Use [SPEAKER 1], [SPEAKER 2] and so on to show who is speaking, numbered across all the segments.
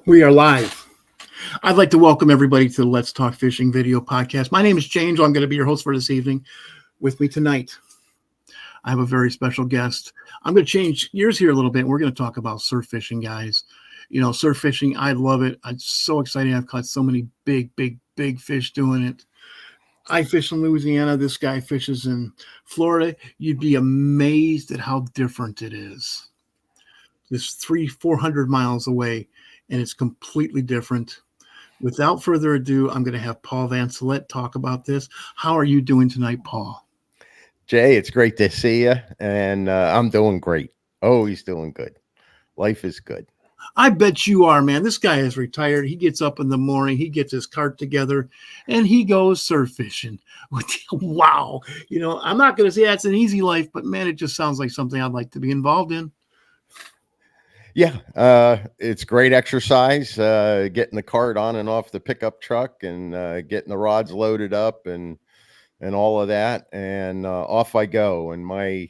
[SPEAKER 1] We are live. I'd like to welcome everybody to the Let's Talk Fishing video podcast. My name is James. I'm going to be your host for this evening. With me tonight, I have a very special guest. I'm going to change gears here a little bit. We're going to talk about surf fishing, guys. You know, surf fishing, I love it. It's so exciting. I've caught so many big fish doing it. I fish in Louisiana. This guy fishes in Florida. You'd be amazed at how different it is. It's 400 miles away, and it's completely different. Without further ado, I'm going to have Paul Vancelette talk about this. How are you doing tonight, Paul?
[SPEAKER 2] Jay, it's great to see you, and I'm doing great. Always doing good. Life is good.
[SPEAKER 1] I bet you are, man. This guy is retired. He gets up in the morning, he gets his cart together, and he goes surf fishing. Wow. You know, I'm not going to say that's an easy life, but man, it just sounds like something I'd like to be involved in.
[SPEAKER 2] Yeah, it's great exercise, getting the cart on and off the pickup truck and getting the rods loaded up and all of that. And off I go. And my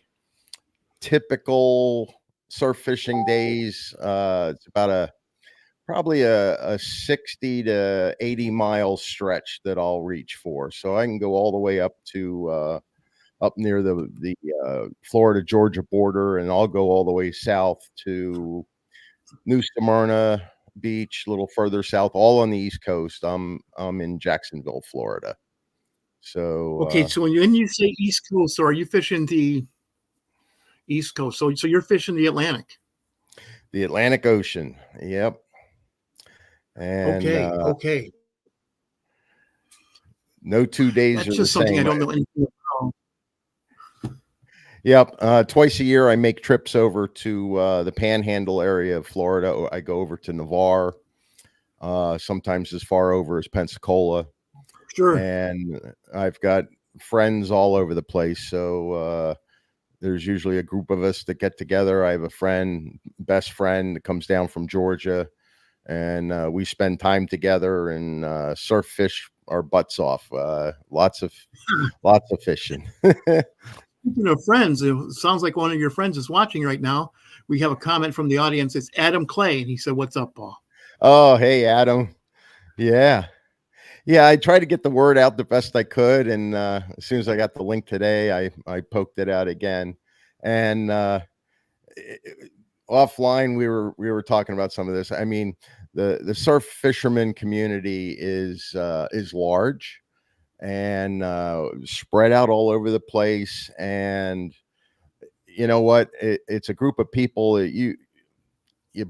[SPEAKER 2] typical surf fishing days, it's about probably a 60 to 80 mile stretch that I'll reach for. So I can go all the way up to up near the Florida Georgia border, and I'll go all the way south to New Smyrna Beach, a little further south, all on the East Coast. I'm in Jacksonville, Florida. So
[SPEAKER 1] okay, so when you say East Coast, so are you fishing the East Coast? So you're fishing the Atlantic.
[SPEAKER 2] The Atlantic Ocean. Yep. And
[SPEAKER 1] okay.
[SPEAKER 2] No 2 days
[SPEAKER 1] That's
[SPEAKER 2] are
[SPEAKER 1] just
[SPEAKER 2] the
[SPEAKER 1] something
[SPEAKER 2] same.
[SPEAKER 1] I don't know anything about.
[SPEAKER 2] Yep. Twice a year, I make trips over to the Panhandle area of Florida. I go over to Navarre, sometimes as far over as Pensacola.
[SPEAKER 1] Sure.
[SPEAKER 2] And I've got friends all over the place. So there's usually a group of us that get together. I have a best friend that comes down from Georgia, and we spend time together and surf fish our butts off. Lots of fishing.
[SPEAKER 1] Speaking of friends, it sounds like one of your friends is watching right now. We have a comment from the audience. It's Adam Clay, and he said, "What's up, Paul?"
[SPEAKER 2] Oh, hey, Adam. Yeah. I tried to get the word out the best I could, and as soon as I got the link today, I poked it out again. And offline, we were talking about some of this. I mean, the surf fisherman community is large and spread out all over the place. And you know what? It's a group of people that you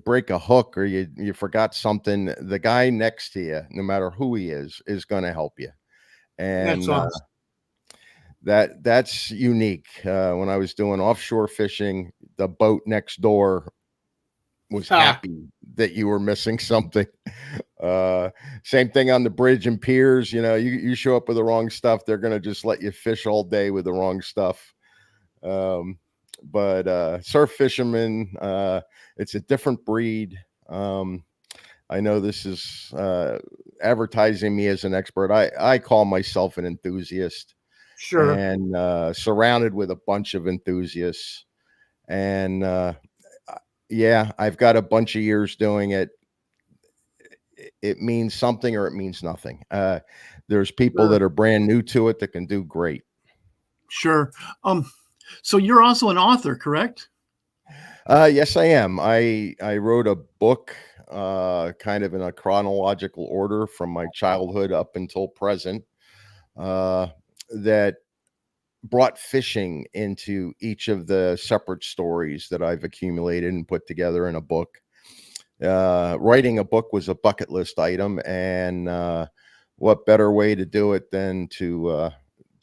[SPEAKER 2] break a hook or you forgot something, the guy next to you, no matter who he is going to help you. And
[SPEAKER 1] that's awesome.
[SPEAKER 2] That's unique. When I was doing offshore fishing, the boat next door was happy that you were missing something. Same thing on the bridge and piers. You know, you show up with the wrong stuff, they're going to just let you fish all day with the wrong stuff. But surf fishermen, it's a different breed. I know this is advertising me as an expert. I call myself an enthusiast.
[SPEAKER 1] Sure.
[SPEAKER 2] And surrounded with a bunch of enthusiasts. And yeah, I've got a bunch of years doing it. It means something or it means nothing. There's people that are brand new to it that can do great.
[SPEAKER 1] Sure. So you're also an author, correct?
[SPEAKER 2] Yes, I am. I wrote a book kind of in a chronological order from my childhood up until present that brought fishing into each of the separate stories that I've accumulated and put together in a book. Writing a book was a bucket list item, and what better way to do it than to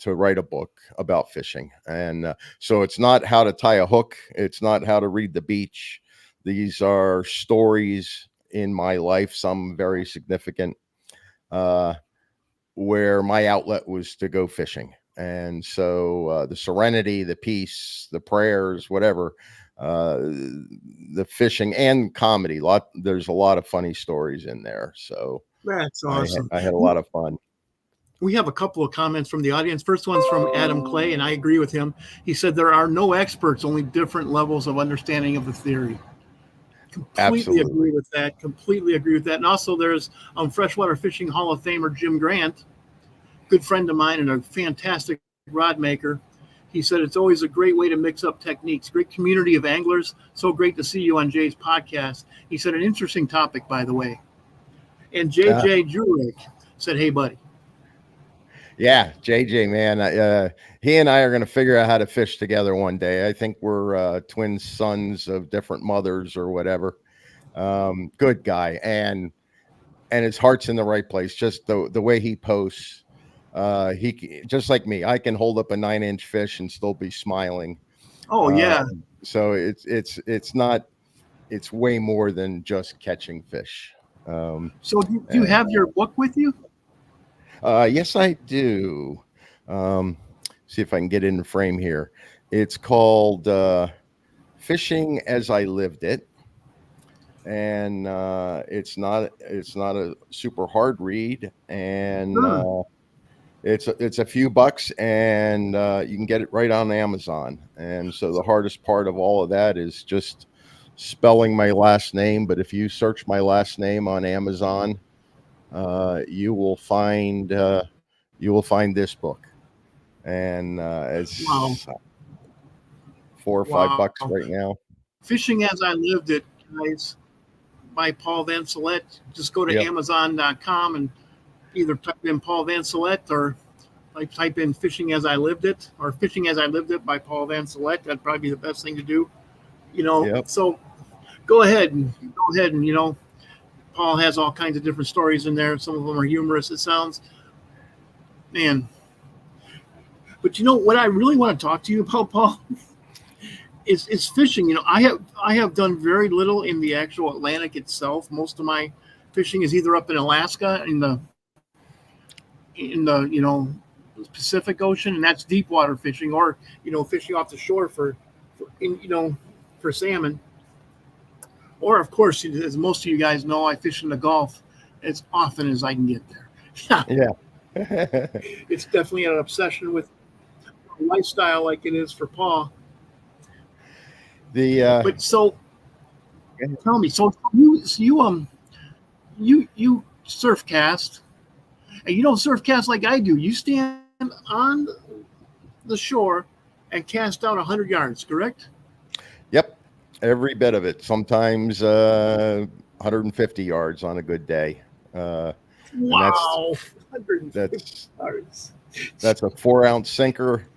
[SPEAKER 2] write a book about fishing. And so it's not how to tie a hook. It's not how to read the beach. These are stories in my life, some very significant, where my outlet was to go fishing. And so the serenity, the peace, the prayers, whatever, the fishing and comedy, there's a lot of funny stories in there. So
[SPEAKER 1] that's awesome.
[SPEAKER 2] I had a lot of fun.
[SPEAKER 1] We have a couple of comments from the audience. First one's from Adam Clay, and I agree with him. He said there are no experts, only different levels of understanding of the theory. Completely
[SPEAKER 2] Absolutely.
[SPEAKER 1] agree with that. Completely agree with that. And also, there's Freshwater Fishing Hall of Famer Jim Grant, good friend of mine and a fantastic rod maker. He said it's always a great way to mix up techniques. Great community of anglers. So great to see you on Jay's podcast. He said an interesting topic, by the way. And
[SPEAKER 2] Uh,
[SPEAKER 1] JJ Jurek said, "Hey, buddy."
[SPEAKER 2] yeah, JJ, man, he and I are going to figure out how to fish together one day. I think we're twin sons of different mothers or whatever. Good guy, and his heart's in the right place. Just the way he posts, just like me. I can hold up a 9-inch fish and still be smiling.
[SPEAKER 1] Oh yeah.
[SPEAKER 2] So it's not. It's way more than just catching fish.
[SPEAKER 1] So do you have your book with you?
[SPEAKER 2] Yes, I do. See if I can get in the frame here. It's called "Fishing as I Lived It," and it's not a super hard read, and it's a few bucks, and you can get it right on Amazon. And so the hardest part of all of that is just spelling my last name. But if you search my last name on Amazon, you will find this book, and it's
[SPEAKER 1] Wow.
[SPEAKER 2] $4 or $5 right now.
[SPEAKER 1] Fishing as I Lived It, guys, by Paul Vancelette. Just go to
[SPEAKER 2] Yep.
[SPEAKER 1] Amazon.com and either type in Paul Vancelette or type in Fishing as I Lived It or Fishing as I Lived It by Paul Vancelette. That'd probably be the best thing to do.
[SPEAKER 2] Yep.
[SPEAKER 1] So go ahead and Paul has all kinds of different stories in there. Some of them are humorous, it sounds. Man. But what I really want to talk to you about, Paul, is fishing. I have done very little in the actual Atlantic itself. Most of my fishing is either up in Alaska in the Pacific Ocean, and that's deep water fishing, or fishing off the shore for salmon. Or of course, as most of you guys know, I fish in the Gulf as often as I can get there.
[SPEAKER 2] Yeah.
[SPEAKER 1] It's definitely an obsession with a lifestyle like it is for Paul. But so tell me, so you surf cast, and you don't surf cast like I do. You stand on the shore and cast out 100 yards, correct?
[SPEAKER 2] Yep, every bit of it. Sometimes 150 yards on a good day.
[SPEAKER 1] Wow,
[SPEAKER 2] 150 yards. That's a 4-ounce sinker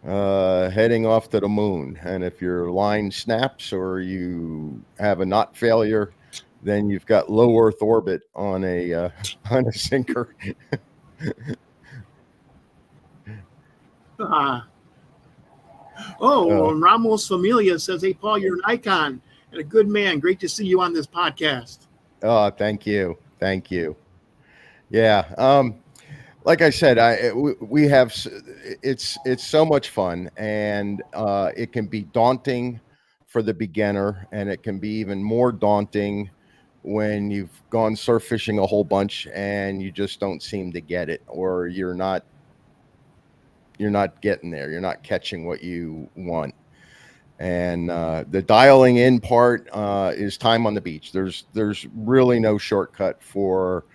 [SPEAKER 2] heading off to the moon. And if your line snaps or you have a knot failure, then you've got low Earth orbit on a sinker.
[SPEAKER 1] Ramos Familia says, "Hey, Paul, you're an icon and a good man. Great to see you on this podcast."
[SPEAKER 2] Oh, thank you. Yeah. Like I said, we have, it's so much fun, and it can be daunting for the beginner, and it can be even more daunting when you've gone surf fishing a whole bunch and you just don't seem to get it, or you're not getting there. You're not catching what you want. And the dialing in part is time on the beach. There's really no shortcut for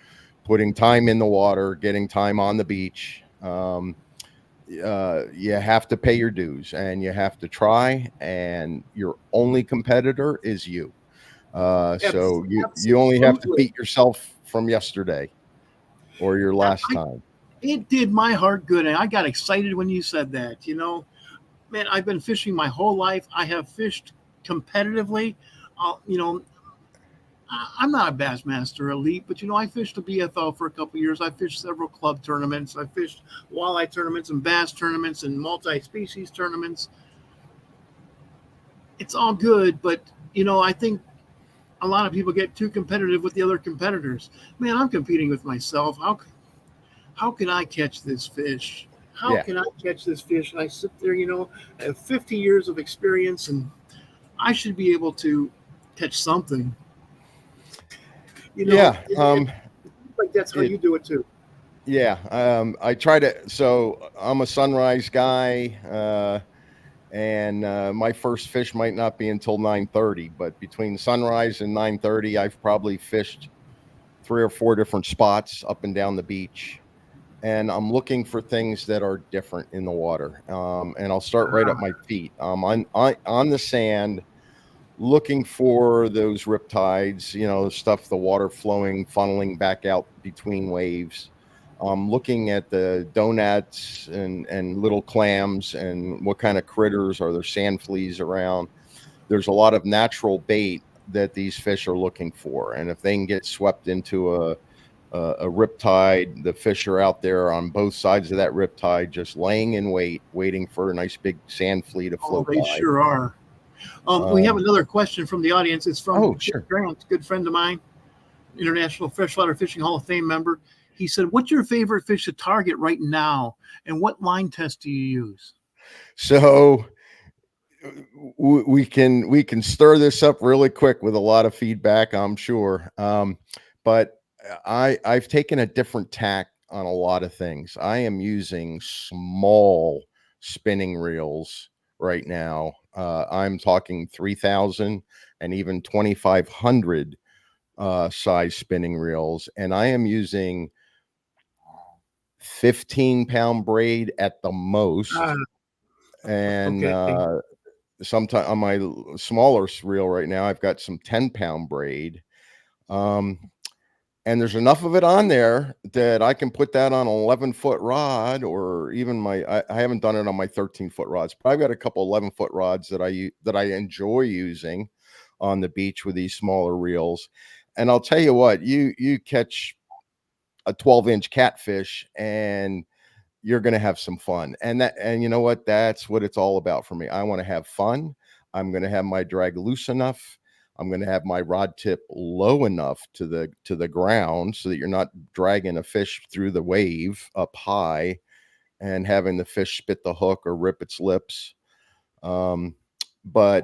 [SPEAKER 2] putting time in the water, getting time on the beach. You have to pay your dues, and you have to try, and your only competitor is you. So you only have to beat yourself from yesterday or your last time.
[SPEAKER 1] It did my heart good, and I got excited when you said that. Man, I've been fishing my whole life. I have fished competitively. I'm not a Bassmaster elite, but I fished the BFL for a couple of years. I fished several club tournaments. I fished walleye tournaments and bass tournaments and multi-species tournaments. It's all good, but I think a lot of people get too competitive with the other competitors. Man, I'm competing with myself. How can I catch this fish? How can I catch this fish? And I sit there, I have 50 years of experience, and I should be able to catch something. Like that's how you do it too.
[SPEAKER 2] Yeah, I try to. So I'm a sunrise guy, And my first fish might not be until 9:30, but between sunrise and 9:30, I've probably fished 3 or 4 different spots up and down the beach. And I'm looking for things that are different in the water. And I'll start right at my feet. On the sand, looking for those riptides, stuff, the water flowing, funneling back out between waves. Looking at the donuts and little clams and what kind of critters. Are there sand fleas around? There's a lot of natural bait that these fish are looking for. And if they can get swept into a riptide, the fish are out there on both sides of that riptide, just laying in wait, waiting for a nice big sand flea to float
[SPEAKER 1] they
[SPEAKER 2] by.
[SPEAKER 1] sure are. We have another question from the audience. It's from
[SPEAKER 2] sure.
[SPEAKER 1] Grant, a good friend of mine, International Freshwater Fishing Hall of Fame member. He said, "What's your favorite fish to target right now, and what line test do you use?"
[SPEAKER 2] So we can stir this up really quick with a lot of feedback, I'm sure. But I've taken a different tack on a lot of things. I am using small spinning reels right now. I'm talking 3,000 and even 2,500 size spinning reels, and I am using 15-pound braid at the most. And sometimes on my smaller reel right now, I've got some 10-pound braid. And there's enough of it on there that I can put that on an 11-foot rod, or even I haven't done it on my 13-foot rods, but I've got a couple 11-foot rods that I enjoy using on the beach with these smaller reels. And I'll tell you what, you catch a 12-inch catfish and you're going to have some fun. And you know what? That's what it's all about for me. I want to have fun. I'm going to have my drag loose enough. I'm going to have my rod tip low enough to the ground so that you're not dragging a fish through the wave up high and having the fish spit the hook or rip its lips. But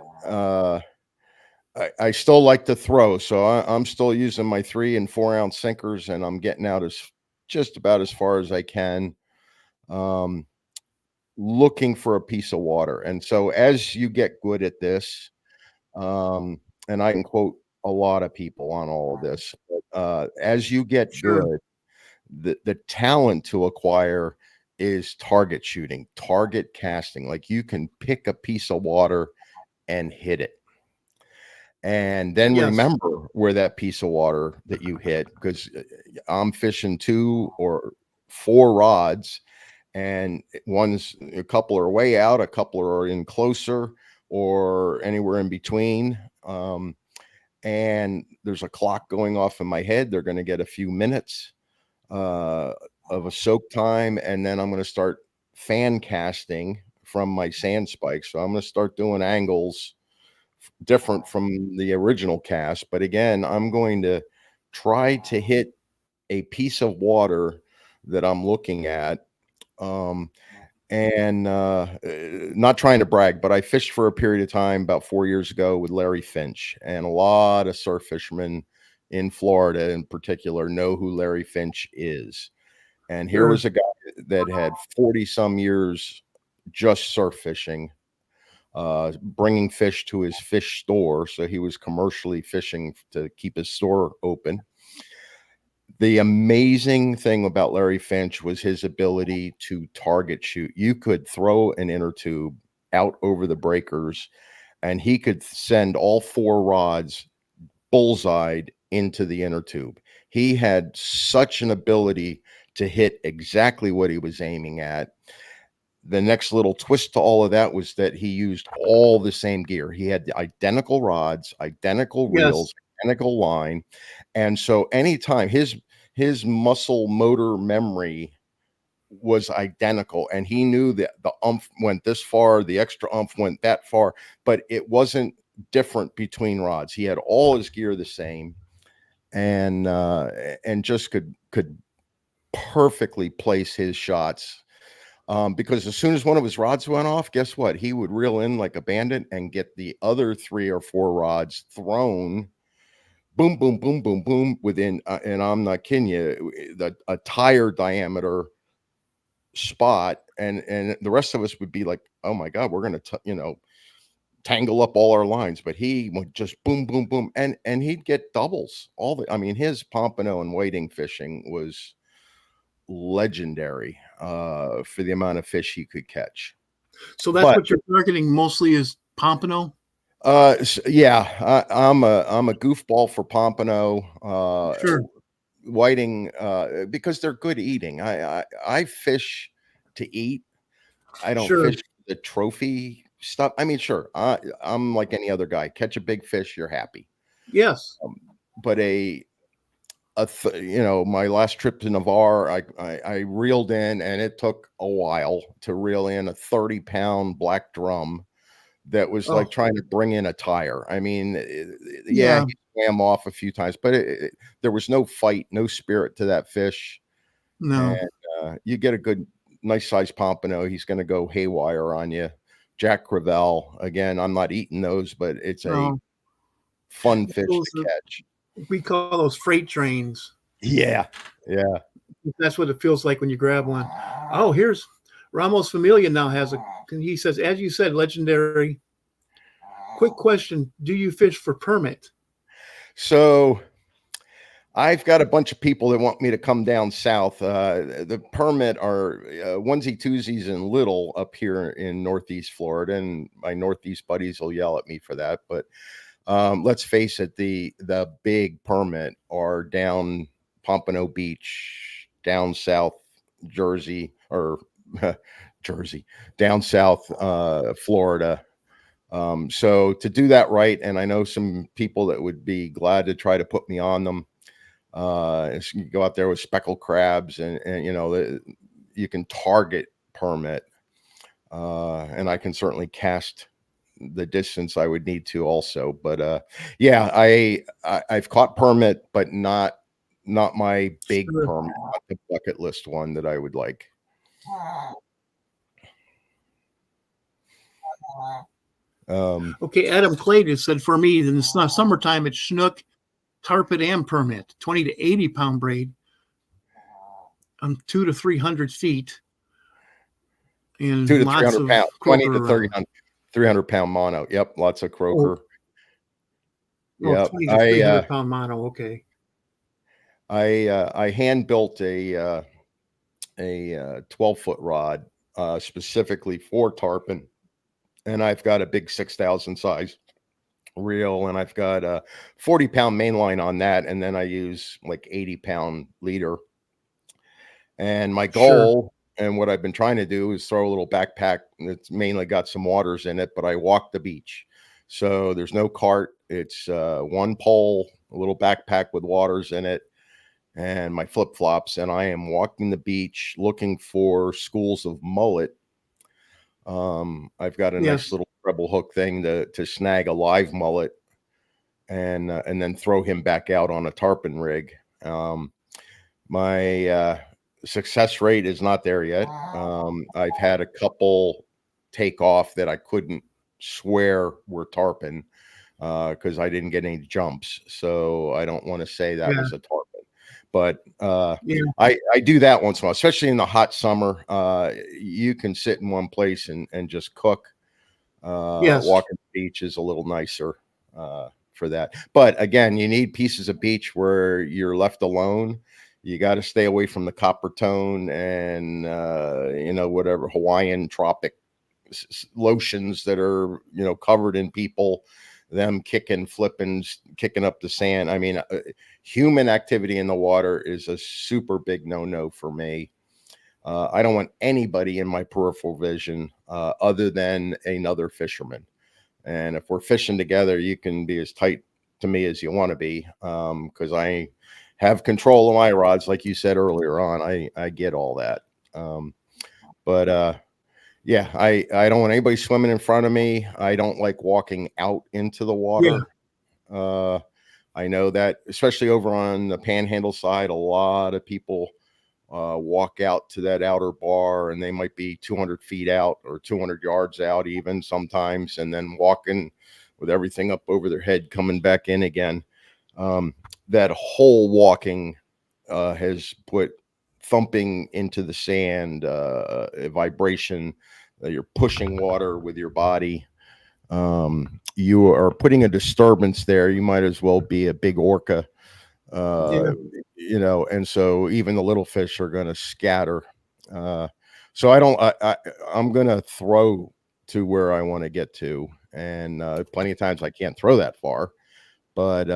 [SPEAKER 2] I still like to throw, so I'm still using my 3 and 4 ounce sinkers, and I'm getting out just about as far as I can, looking for a piece of water. And so as you get good at this, and I can quote a lot of people on all of this, but as you get good, the talent to acquire is target shooting, target casting. Like, you can pick a piece of water and hit it, and then remember where that piece of water that you hit, because I'm fishing 2 or 4 rods, and a couple are way out, a couple are in closer, or anywhere in between. And there's a clock going off in my head. They're going to get a few minutes of a soak time, and then I'm going to start fan casting from my sand spikes. So I'm going to start doing angles different from the original cast. But again, I'm going to try to hit a piece of water that I'm looking at. And not trying to brag, but I fished for a period of time about 4 years ago with Larry Finch, and a lot of surf fishermen in Florida in particular know who Larry Finch is. And here was a guy that had 40 some years just surf fishing, bringing fish to his fish store. So he was commercially fishing to keep his store open. The amazing thing about Larry Finch was his ability to target shoot. You could throw an inner tube out over the breakers, and he could send all 4 rods bullseyed into the inner tube. He had such an ability to hit exactly what he was aiming at. The next little twist to all of that was that he used all the same gear. He had the identical rods, identical reels, identical line. And so anytime his muscle motor memory was identical, and he knew that the umph went this far, the extra umph went that far, but it wasn't different between rods. He had all his gear the same, and just could perfectly place his shots. Because as soon as one of his rods went off, guess what? He would reel in like a bandit and get the other 3 or 4 rods thrown, boom, boom, boom, boom, boom, within, and I'm not kidding you, a tire diameter spot, and the rest of us would be like, oh my God, we're going to, tangle up all our lines. But he would just boom, boom, boom. And he'd get doubles. I mean, his pompano and whiting fishing was legendary for the amount of fish he could catch.
[SPEAKER 1] So that's
[SPEAKER 2] But
[SPEAKER 1] what you're targeting mostly is pompano.
[SPEAKER 2] yeah, I'm a goofball for pompano.
[SPEAKER 1] Sure.
[SPEAKER 2] Whiting, because they're good eating. I fish to eat. I don't
[SPEAKER 1] Sure.
[SPEAKER 2] fish the trophy stuff. I mean, sure, I'm like any other guy. Catch a big fish, you're happy.
[SPEAKER 1] Yes.
[SPEAKER 2] But my last trip to Navarre, I reeled in, and it took a while to reel in a 30-pound black drum that was
[SPEAKER 1] Oh,
[SPEAKER 2] like trying to bring in a tire. I mean, yeah,
[SPEAKER 1] yeah.
[SPEAKER 2] he swam off a few times, but there was no fight, no spirit to that fish.
[SPEAKER 1] No.
[SPEAKER 2] And you get a good, nice sized pompano, he's going to go haywire on you. Jack Crevalle, again, I'm not eating those, but it's a
[SPEAKER 1] No.
[SPEAKER 2] fun fish
[SPEAKER 1] Those
[SPEAKER 2] to catch.
[SPEAKER 1] we call those freight trains.
[SPEAKER 2] Yeah, yeah.
[SPEAKER 1] That's what it feels like when you grab one. Oh, here's Ramos Familia now has he says, as you said, legendary. Quick question. Do you fish for permit?
[SPEAKER 2] So I've got a bunch of people that want me to come down south. The permit are onesie twosies and little up here in Northeast Florida, and my Northeast buddies will yell at me for that. But let's face it, the big permit are down Pompano Beach, down south Jersey, or Jersey, down south Florida. So to do that right, and I know some people that would be glad to try to put me on them. You go out there with speckled crabs, and you can target permit, and I can certainly cast the distance I would need to also. But yeah, I've caught permit, but not my big
[SPEAKER 1] Sure.
[SPEAKER 2] permit, not the bucket list one that I would like.
[SPEAKER 1] Okay, Adam Clay just said, for me, in the summertime, it's snook, tarpon, and permit, 20 to 80 pound braid, 200 to 300 feet, and
[SPEAKER 2] 200 to
[SPEAKER 1] lots
[SPEAKER 2] 300
[SPEAKER 1] of
[SPEAKER 2] pounds, 20 to
[SPEAKER 1] croaker
[SPEAKER 2] 300 pound mono. Yep, lots of croaker. Yep,
[SPEAKER 1] 20 to 300 pound mono. Okay.
[SPEAKER 2] I hand built a 12-foot rod specifically for tarpon, and I've got a big 6,000 size reel, and I've got a 40-pound main line on that, and then I use like 80-pound leader. And my goal, and what I've been trying to do, is throw a little backpack that's mainly got some waters in it, but I walk the beach. So there's no cart. It's one pole, a little backpack with waters in it, and my flip-flops, and I am walking the beach looking for schools of mullet. I've got a nice little treble hook thing to snag a live mullet, and then throw him back out on a tarpon rig. My success rate is not there yet. I've had a couple take off that I couldn't swear were tarpon because I didn't get any jumps. So I don't want to say that was a tarpon. But I do that once in a while, especially in the hot summer. You can sit in one place and just cook. Walking the beach is a little nicer for that. But again, you need pieces of beach where you're left alone. You got to stay away from the copper tone and whatever Hawaiian tropic lotions that are covered in people, them kicking, flipping, kicking up the sand. I mean, human activity in the water is a super big no-no for me. I don't want anybody in my peripheral vision other than another fisherman. And if we're fishing together, you can be as tight to me as you want to be, because I have control of my rods, like you said earlier on. I get all that. Yeah, I don't want anybody swimming in front of me. I don't like walking out into the water. I know that, especially over on the Panhandle side, a lot of people walk out to that outer bar, and they might be 200 feet out or 200 yards out even sometimes, and then walking with everything up over their head, coming back in again. That whole walking has put thumping into the sand, a vibration. You're pushing water with your body. You are putting a disturbance there. You might as well be a big orca,
[SPEAKER 1] Yeah.
[SPEAKER 2] and so even the little fish are going to scatter. So I don't, I'm going to throw to where I want to get to. And plenty of times I can't throw that far, but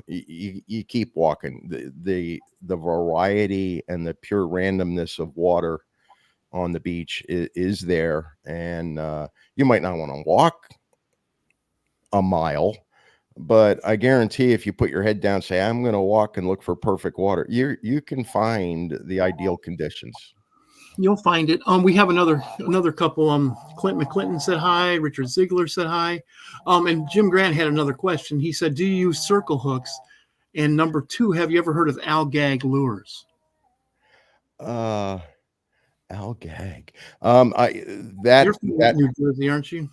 [SPEAKER 2] you keep walking. The variety and the pure randomness of water on the beach is there. And you might not want to walk a mile, but I guarantee if you put your head down, say, I'm going to walk and look for perfect water, you can find the ideal conditions.
[SPEAKER 1] You'll find it. We have another couple. Clint McClinton said hi. Richard Ziegler said hi. And Jim Grant had another question. He said, "Do you use circle hooks?" And number 2, have you ever heard of algag lures?
[SPEAKER 2] Algag.
[SPEAKER 1] You're from New Jersey, aren't you?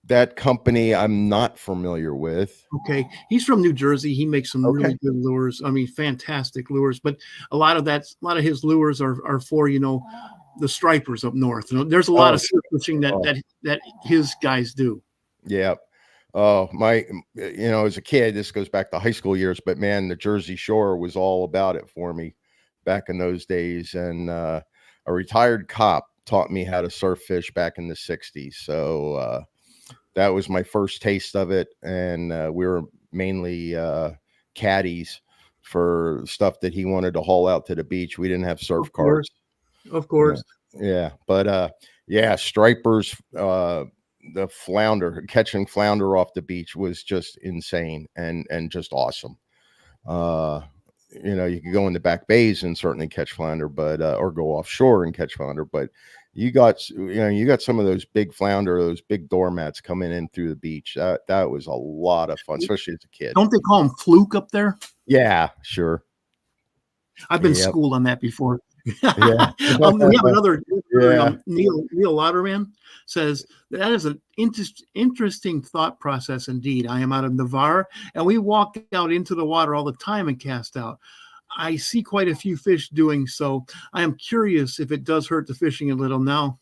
[SPEAKER 2] That company I'm not familiar with.
[SPEAKER 1] Okay, he's from New Jersey. He makes some
[SPEAKER 2] Okay.
[SPEAKER 1] really good lures. I mean, fantastic lures. But a lot of his lures are for the stripers up north. There's a lot of surf fishing that his guys do.
[SPEAKER 2] Yeah. As a kid, this goes back to high school years, but man, the Jersey Shore was all about it for me back in those days. And a retired cop taught me how to surf fish back in the 60s. So that was my first taste of it. And we were mainly caddies for stuff that he wanted to haul out to the beach. We didn't have surf cards.
[SPEAKER 1] Of course.
[SPEAKER 2] Yeah. But stripers, the flounder, catching flounder off the beach was just insane and just awesome. You could go in the back bays and certainly catch flounder, but or go offshore and catch flounder, but you got some of those big flounder, those big doormats coming in through the beach. That was a lot of fun, especially as a kid.
[SPEAKER 1] Don't they call them fluke up there?
[SPEAKER 2] Yeah, sure.
[SPEAKER 1] I've been schooled on that before.
[SPEAKER 2] Yeah.
[SPEAKER 1] We have another. Neil Lauderman says that is an interesting thought process indeed. I am out of Navarre, and we walk out into the water all the time and cast out. I see quite a few fish doing so. I am curious if it does hurt the fishing a little now.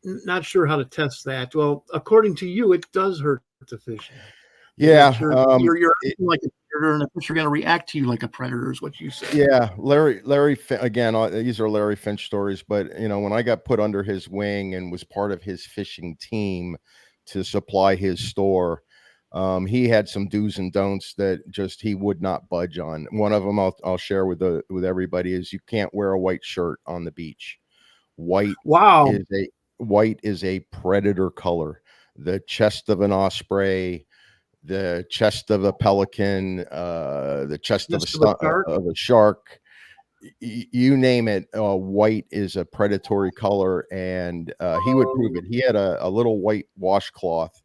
[SPEAKER 1] Not sure how to test that. Well, according to you, it does hurt the fishing.
[SPEAKER 2] Yeah.
[SPEAKER 1] You're like a predator, and the fish are going to react to you like a predator is what you said.
[SPEAKER 2] Yeah. Larry, again, these are Larry Finch stories, but when I got put under his wing and was part of his fishing team to supply his store, he had some do's and don'ts that just he would not budge on. One of them I'll share with everybody is you can't wear a white shirt on the beach. White is a predator color. The chest of an osprey, the chest of a pelican, the chest of a shark, you name it. White is a predatory color, and he would prove it. He had a little white washcloth,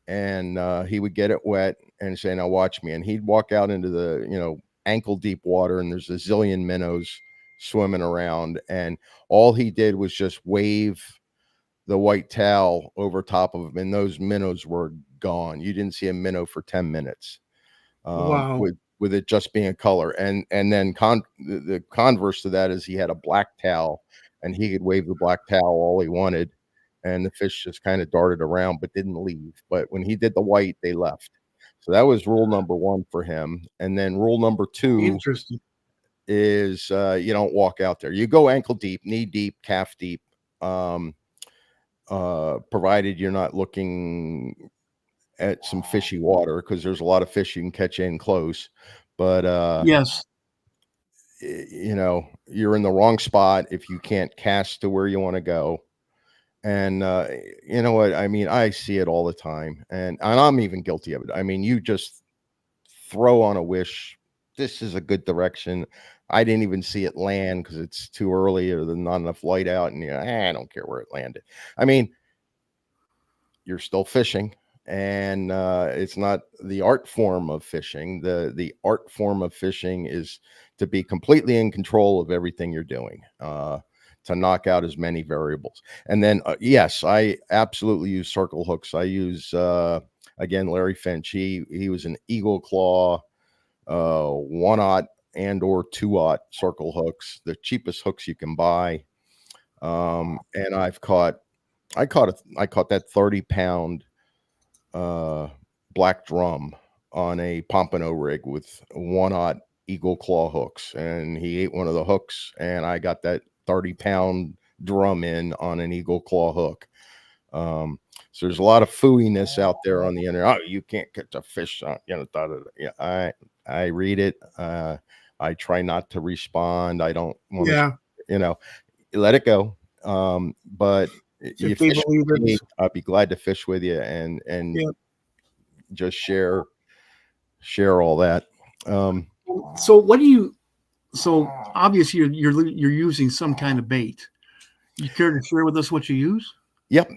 [SPEAKER 2] and he would get it wet and say, "Now watch me." And he'd walk out into the ankle deep water, and there's a zillion minnows swimming around, and all he did was just wave the white towel over top of him, and those minnows were gone. You didn't see a minnow for 10 minutes.
[SPEAKER 1] Wow.
[SPEAKER 2] With it just being a color. And then the converse to that is he had a black towel, and he could wave the black towel all he wanted, and the fish just kind of darted around but didn't leave. But when he did the white, they left. So that was rule number 1 for him. And then rule number 2 is you don't walk out there. You go ankle deep, knee deep, calf deep, provided you're not looking at some fishy water, because there's a lot of fish you can catch in close. But
[SPEAKER 1] yes,
[SPEAKER 2] you're in the wrong spot if you can't cast to where you want to go. And you know what I mean? I see it all the time, and I'm even guilty of it. I mean, you just throw on a wish. This is a good direction. I didn't even see it land because it's too early or there's not enough light out, and I don't care where it landed. I mean, you're still fishing, and it's not the art form of fishing. The art form of fishing is to be completely in control of everything you're doing, to knock out as many variables. And then yes, I absolutely use circle hooks. I use again Larry Finch. He was an eagle claw 1/0 and or 2/0 circle hooks, the cheapest hooks you can buy. And I caught that 30-pound black drum on a pompano rig with 1/0 eagle claw hooks, and he ate one of the hooks, and I got that 30-pound drum in on an eagle claw hook. So there's a lot of fooiness out there on the internet. Oh, you can't catch a fish on, da, da, da. Yeah, I read it. I try not to respond. I don't want to, let it go. But you fish with me, I'd be glad to fish with you and just share all that.
[SPEAKER 1] So what do you? So obviously you're using some kind of bait. You care to share with us what you use?
[SPEAKER 2] Yep.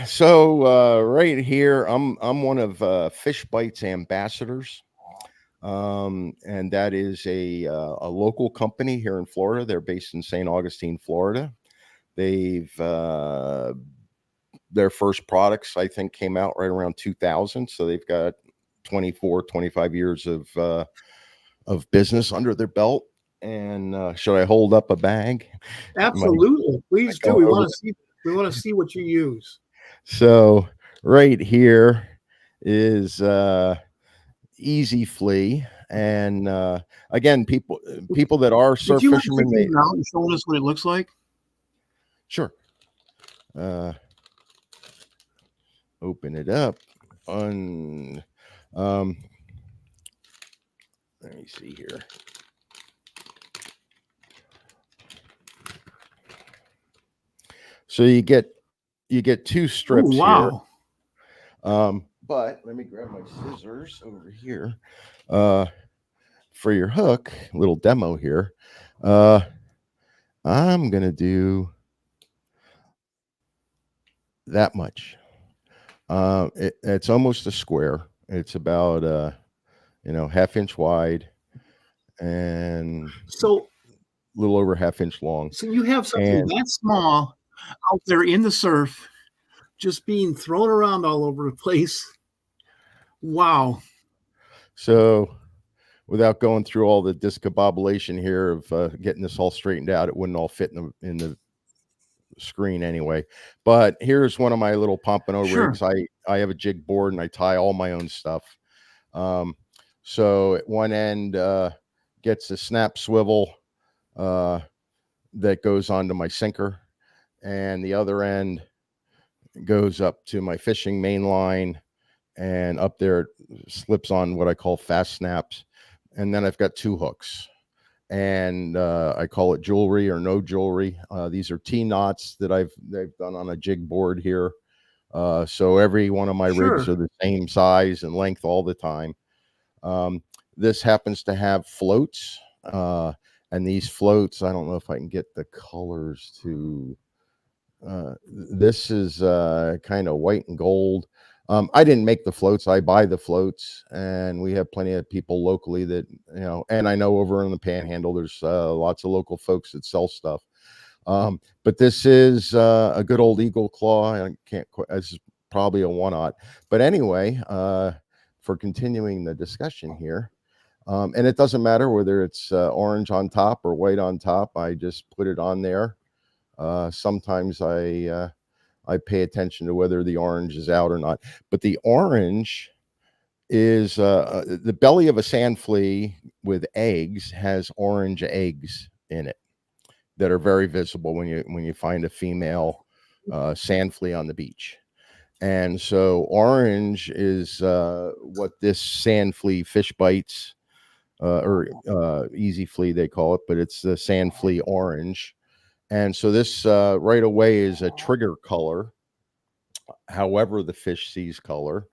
[SPEAKER 2] So right here, I'm one of Fish Bites ambassadors, and that is a local company here in Florida. They're based in St. Augustine, Florida. They've their first products, I think, came out right around 2000. So they've got 24, 25 years of business under their belt. And should I hold up a bag?
[SPEAKER 1] Absolutely. Please do. We want to see what you use.
[SPEAKER 2] So right here is Easy Flea. And again, people that are surf fishermen,
[SPEAKER 1] they showing us what it looks like.
[SPEAKER 2] Sure. Open it up on let me see here. So you get two strips.
[SPEAKER 1] Ooh, wow.
[SPEAKER 2] Here. But let me grab my scissors over here. For your hook, little demo here. I'm gonna do that much. It's almost a square. It's about 1/2 inch wide and
[SPEAKER 1] so
[SPEAKER 2] a little over 1/2 inch long.
[SPEAKER 1] So you have something that small out there in the surf, just being thrown around all over the place. Wow.
[SPEAKER 2] So without going through all the discombobulation here of getting this all straightened out, it wouldn't all fit in the screen anyway. But here's one of my little pompano rigs. I have a jig board and I tie all my own stuff. So at one end gets a snap swivel that goes onto my sinker, and the other end goes up to my fishing main line, and up there it slips on what I call fast snaps. And then I've got 2 hooks, and I call it jewelry or no jewelry. These are T-knots that they've done on a jig board here. So every one of my rigs are the same size and length all the time. This happens to have floats, and these floats, I don't know if I can get the colors to, this is kind of white and gold. I didn't make the floats. I buy the floats, and we have plenty of people locally that, and I know over in the Panhandle, there's lots of local folks that sell stuff. But this is a good old eagle claw. I can't quite, this is probably a 1/0. But anyway, for continuing the discussion here, and it doesn't matter whether it's orange on top or white on top. I just put it on there. Sometimes I pay attention to whether the orange is out or not. But the orange is the belly of a sand flea with eggs has orange eggs in it that are very visible when you find a female sand flea on the beach. And so orange is what this sand flea Fish Bites or Easy Flea they call it, but it's the sand flea orange. And so this right away is a trigger color. However, the fish sees color,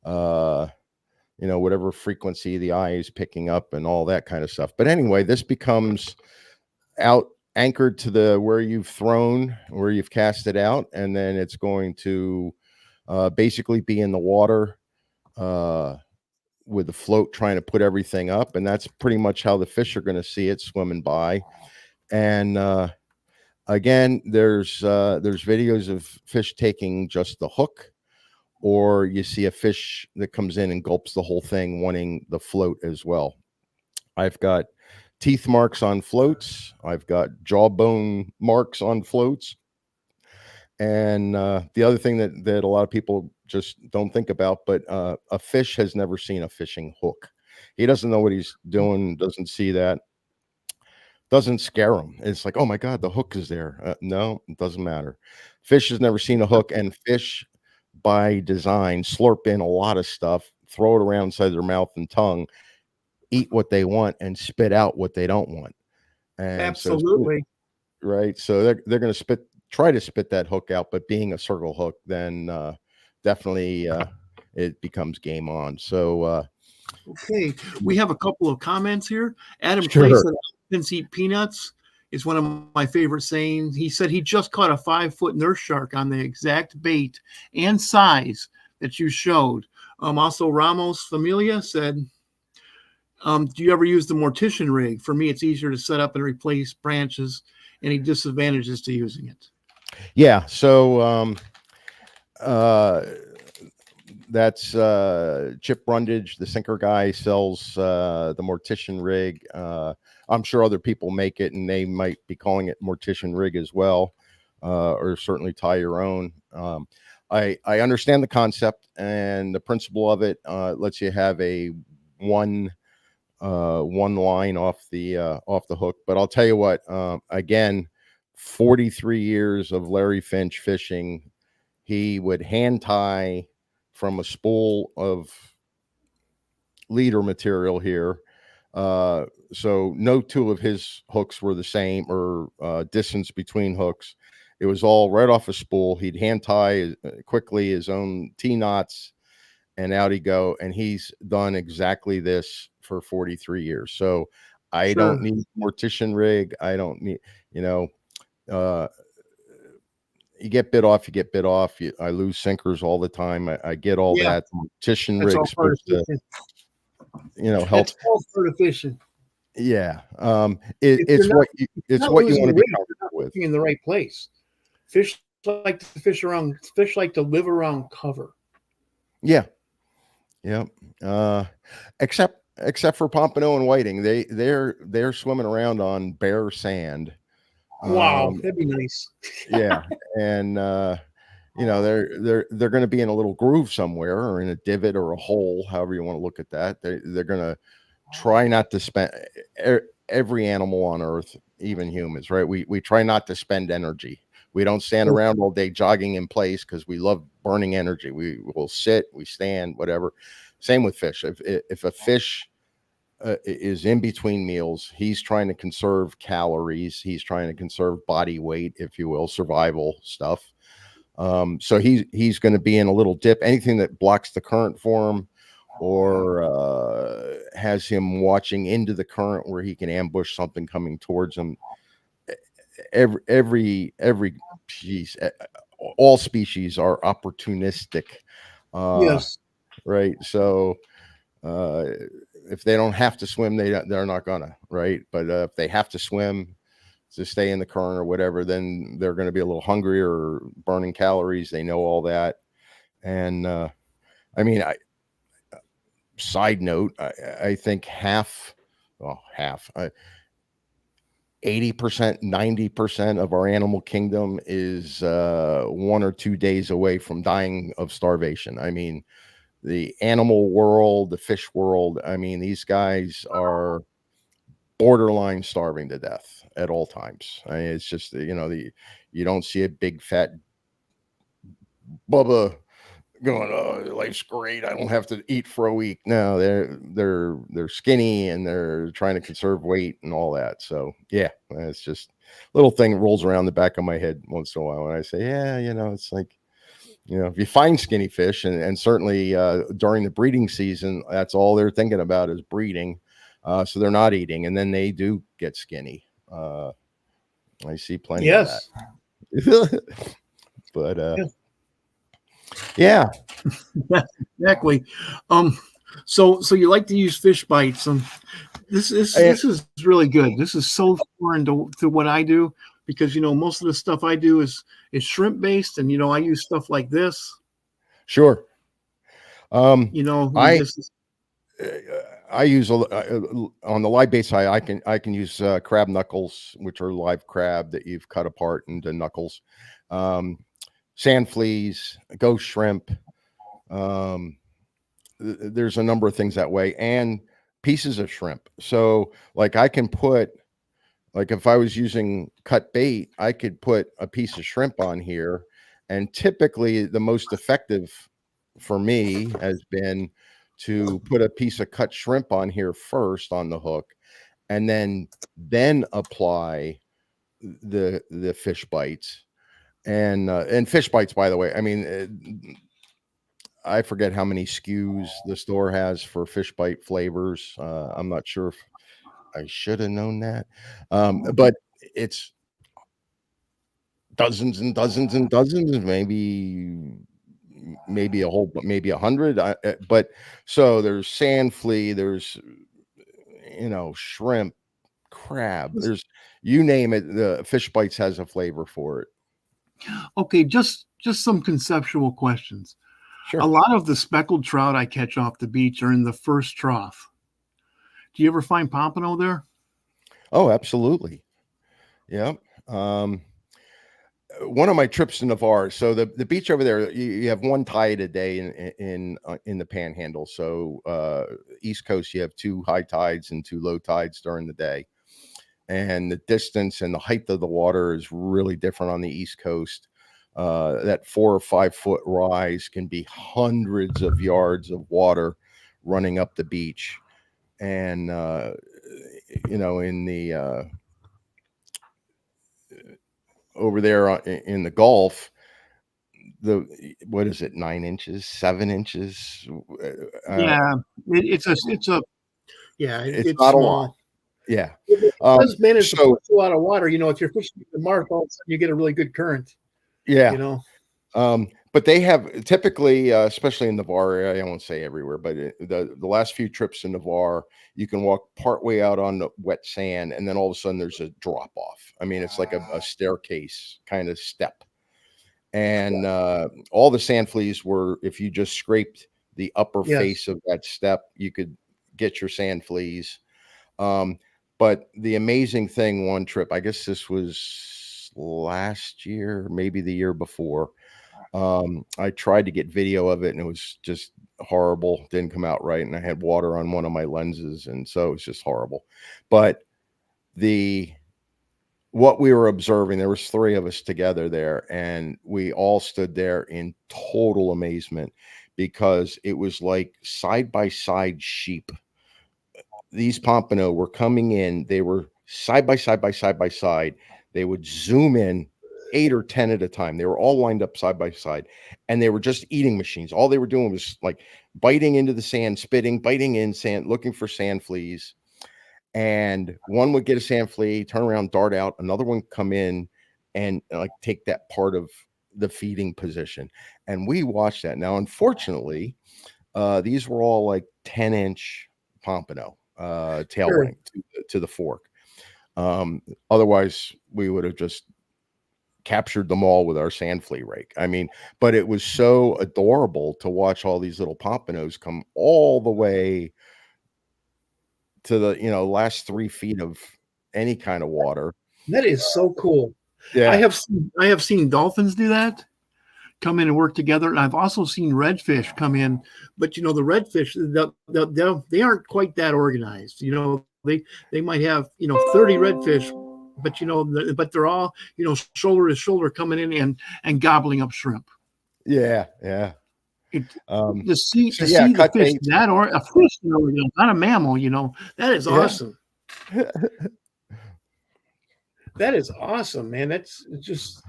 [SPEAKER 2] whatever frequency the eye is picking up and all that kind of stuff. But anyway, this becomes anchored to where you've thrown, where you've cast it out. And then it's going to basically be in the water with the float trying to put everything up. And that's pretty much how the fish are going to see it swimming by. And again, there's videos of fish taking just the hook, or you see a fish that comes in and gulps the whole thing, wanting the float as well. I've got teeth marks on floats. I've got jawbone marks on floats. And the other thing that a lot of people just don't think about, but a fish has never seen a fishing hook. He doesn't know what he's doing, doesn't see that, doesn't scare him. It's like, oh my God, the hook is there. No, it doesn't matter. Fish has never seen a hook, and fish by design slurp in a lot of stuff, throw it around inside their mouth and tongue, eat what they want, and spit out what they don't want. And
[SPEAKER 1] Absolutely.
[SPEAKER 2] so, right. So they're going to try to spit that hook out, but being a circle hook, then definitely it becomes game on. So
[SPEAKER 1] Okay, we have a couple of comments here. Adam
[SPEAKER 2] Sure.
[SPEAKER 1] Clay said, "Elephants eat peanuts" is one of my favorite sayings. He said he just caught a 5-foot nurse shark on the exact bait and size that you showed. Also, Ramos Familia said, "Do you ever use the mortician rig? For me, it's easier to set up and replace branches. Any disadvantages to using it?"
[SPEAKER 2] Yeah. So that's Chip Brundage, the sinker guy, sells the mortician rig. I'm sure other people make it, and they might be calling it mortician rig as well, or certainly tie your own. I understand the concept and the principle of it. Lets you have a one line off the hook. But I'll tell you what, again, 43 years of Larry Finch fishing, he would hand tie from a spool of leader material here. So no two of his hooks were the same, or distance between hooks. It was all right off a spool. He'd hand tie quickly his own T-knots, and out he go. And he's done exactly this for 43 years. So I don't need a mortician rig. I don't need, you get bit off, I lose sinkers all the time. I get all that. Mortician rig supposed to, help.
[SPEAKER 1] It's all part of fishing.
[SPEAKER 2] Yeah. It's what you want to be comfortable with.
[SPEAKER 1] In the right place. Fish like to live around cover.
[SPEAKER 2] Yeah. Yeah. Except for pompano and whiting, they're swimming around on bare sand.
[SPEAKER 1] Wow, that'd be nice.
[SPEAKER 2] Yeah, and they're going to be in a little groove somewhere, or in a divot or a hole, however you want to look at that. They're going to try not to spend. Every animal on earth, even humans, right? We try not to spend energy. We don't stand around all day jogging in place because we love burning energy. We will sit, we stand, whatever. Same with fish. If a fish is in between meals, he's trying to conserve calories. He's trying to conserve body weight, if you will, survival stuff. So he's going to be in a little dip. Anything that blocks the current for him, or has him watching into the current where he can ambush something coming towards him. Every species, all species are opportunistic.
[SPEAKER 1] Yes.
[SPEAKER 2] Right. So if they don't have to swim, they're not gonna, right? But if they have to swim to stay in the current or whatever, then they're going to be a little hungry or burning calories. They know all that. And side note, I think 80%, 90% of our animal kingdom is 1 or 2 days away from dying of starvation. I mean, the animal world, the fish world, these guys are borderline starving to death at all times. It's just, you don't see a big fat Bubba going, "Oh, life's great, I don't have to eat for a week." No, they're skinny, and they're trying to conserve weight and all that. So yeah, it's just a little thing that rolls around the back of my head once in a while when I say, yeah, it's like, if you find skinny fish, and certainly during the breeding season, that's all they're thinking about is breeding. So they're not eating, and then they do get skinny. I see plenty of that. But yeah,
[SPEAKER 1] exactly. So you like to use fish bites. This is really good. This is so foreign to what I do, because most of the stuff I do is shrimp based, and I use stuff like this.
[SPEAKER 2] Sure. I use on the live bait side. I can use crab knuckles, which are live crab that you've cut apart into knuckles, sand fleas, ghost shrimp. Um, there's a number of things that way, and pieces of shrimp. So, like, I can put, like, if I was using cut bait, I could put a piece of shrimp on here, and typically the most effective for me has been to put a piece of cut shrimp on here first on the hook, and then apply the fish bites. And fish bites, by the way, I mean, I forget how many SKUs the store has for fish bite flavors. I'm not sure if I should have known that, but it's dozens and dozens and dozens, maybe a whole, maybe 100. But so there's sand flea, there's shrimp, crab, there's, you name it. The fish bites has a flavor for it.
[SPEAKER 1] Okay, just some conceptual questions.
[SPEAKER 2] Sure.
[SPEAKER 1] A lot of the speckled trout I catch off the beach are in the first trough. Do you ever find pompano there?
[SPEAKER 2] Oh, absolutely. Yeah. One of my trips to Navarre. So the beach over there, you have one tide a day in the Panhandle. So East Coast, you have 2 high tides and 2 low tides during the day, and the distance and the height of the water is really different on the East Coast. That 4 or 5 foot rise can be hundreds of yards of water running up the beach, and in the over there in the Gulf, what is it, 9 inches, 7 inches?
[SPEAKER 1] Yeah, it's
[SPEAKER 2] not
[SPEAKER 1] small.
[SPEAKER 2] a lot. Yeah.
[SPEAKER 1] It does manage to push a lot of water. If you're fishing the mark, all of a sudden you get a really good current.
[SPEAKER 2] Yeah. But they have typically, especially in Navarre area, I won't say everywhere, but the last few trips in Navarre, you can walk partway out on the wet sand, and then all of a sudden there's a drop off. I mean, it's like a staircase kind of step. And all the sand fleas were, if you just scraped the upper face of that step, you could get your sand fleas. But the amazing thing, one trip, I guess this was last year, maybe the year before, I tried to get video of it, and it was just horrible. Didn't come out right, and I had water on one of my lenses, and so it was just horrible. But what we were observing, there was 3 of us together there, and we all stood there in total amazement, because it was like side by side sheep. These pompano were coming in, they were side by side by side by side. They would zoom in 8 or 10 at a time. They were all lined up side by side, and they were just eating machines. All they were doing was like biting into the sand, spitting, biting in sand, looking for sand fleas. And one would get a sand flea, turn around, dart out. Another one come in and like take that part of the feeding position. And we watched that. Now, unfortunately, these were all like 10-inch pompano, tail length to the fork. Otherwise, we would have just captured them all with our sand flea rake. I mean, but it was so adorable to watch all these little pompanos come all the way to the last 3 feet of any kind of water.
[SPEAKER 1] That is so cool.
[SPEAKER 2] Yeah,
[SPEAKER 1] I have seen dolphins do that, come in and work together, and I've also seen redfish come in. But the redfish, they aren't quite that organized. They might have 30 redfish, but they're all shoulder to shoulder coming in and gobbling up shrimp.
[SPEAKER 2] Yeah.
[SPEAKER 1] To see the fish that, or a fish, not a mammal, that is awesome. That is awesome, man. That's just,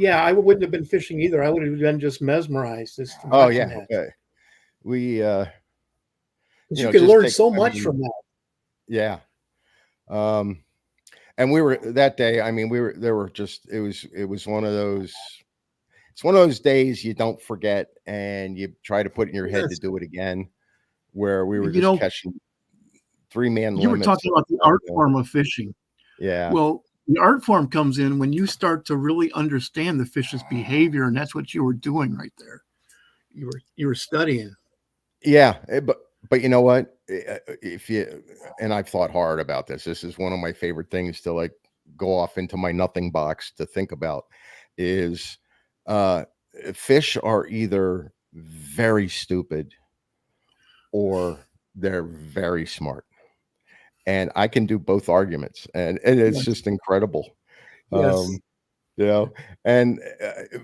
[SPEAKER 1] I wouldn't have been fishing either. I would have been just mesmerized.
[SPEAKER 2] Oh yeah, that. We
[SPEAKER 1] you can learn so much from that.
[SPEAKER 2] Yeah. And we were that day. I mean, it was one of those. It's one of those days you don't forget, and you try to put in your head to do it again. Where we were just catching 3-man limits.
[SPEAKER 1] You were talking about the art form of fishing.
[SPEAKER 2] Yeah.
[SPEAKER 1] Well, the art form comes in when you start to really understand the fish's behavior, and that's what you were doing right there. You were studying.
[SPEAKER 2] Yeah, but you know what? if you, and I've thought hard about this. This is one of my favorite things to like go off into my nothing box to think about is uh, fish are either very stupid or they're very smart. And I can do both arguments, and it's
[SPEAKER 1] Yes.
[SPEAKER 2] just incredible.
[SPEAKER 1] Yes.
[SPEAKER 2] Um, you know, and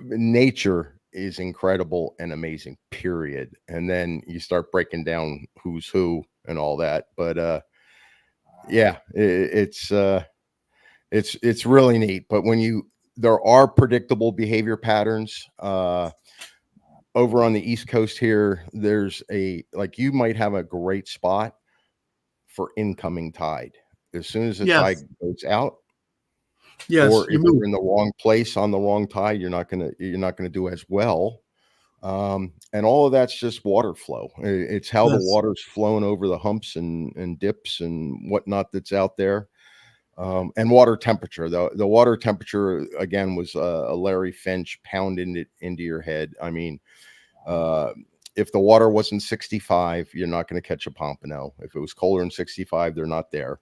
[SPEAKER 2] nature is incredible and amazing, period. And then you start breaking down who's who and all that. But yeah, it's really neat. But when there are predictable behavior patterns. Over on the East Coast here, there's like you might have a great spot for incoming tide. As soon as the
[SPEAKER 1] Yes.
[SPEAKER 2] tide goes out,
[SPEAKER 1] Yes.
[SPEAKER 2] or
[SPEAKER 1] You
[SPEAKER 2] if
[SPEAKER 1] move.
[SPEAKER 2] you're in the wrong place on the wrong tide, you're not gonna do as well. And all of that's just water flow. It's how the
[SPEAKER 1] Yes.
[SPEAKER 2] water's flown over the humps and dips and whatnot that's out there. And water temperature. The water temperature again was a Larry Finch pounding it into your head. I mean, uh, if the water wasn't 65, you're not going to catch a pompano. If it was colder than 65, they're not there.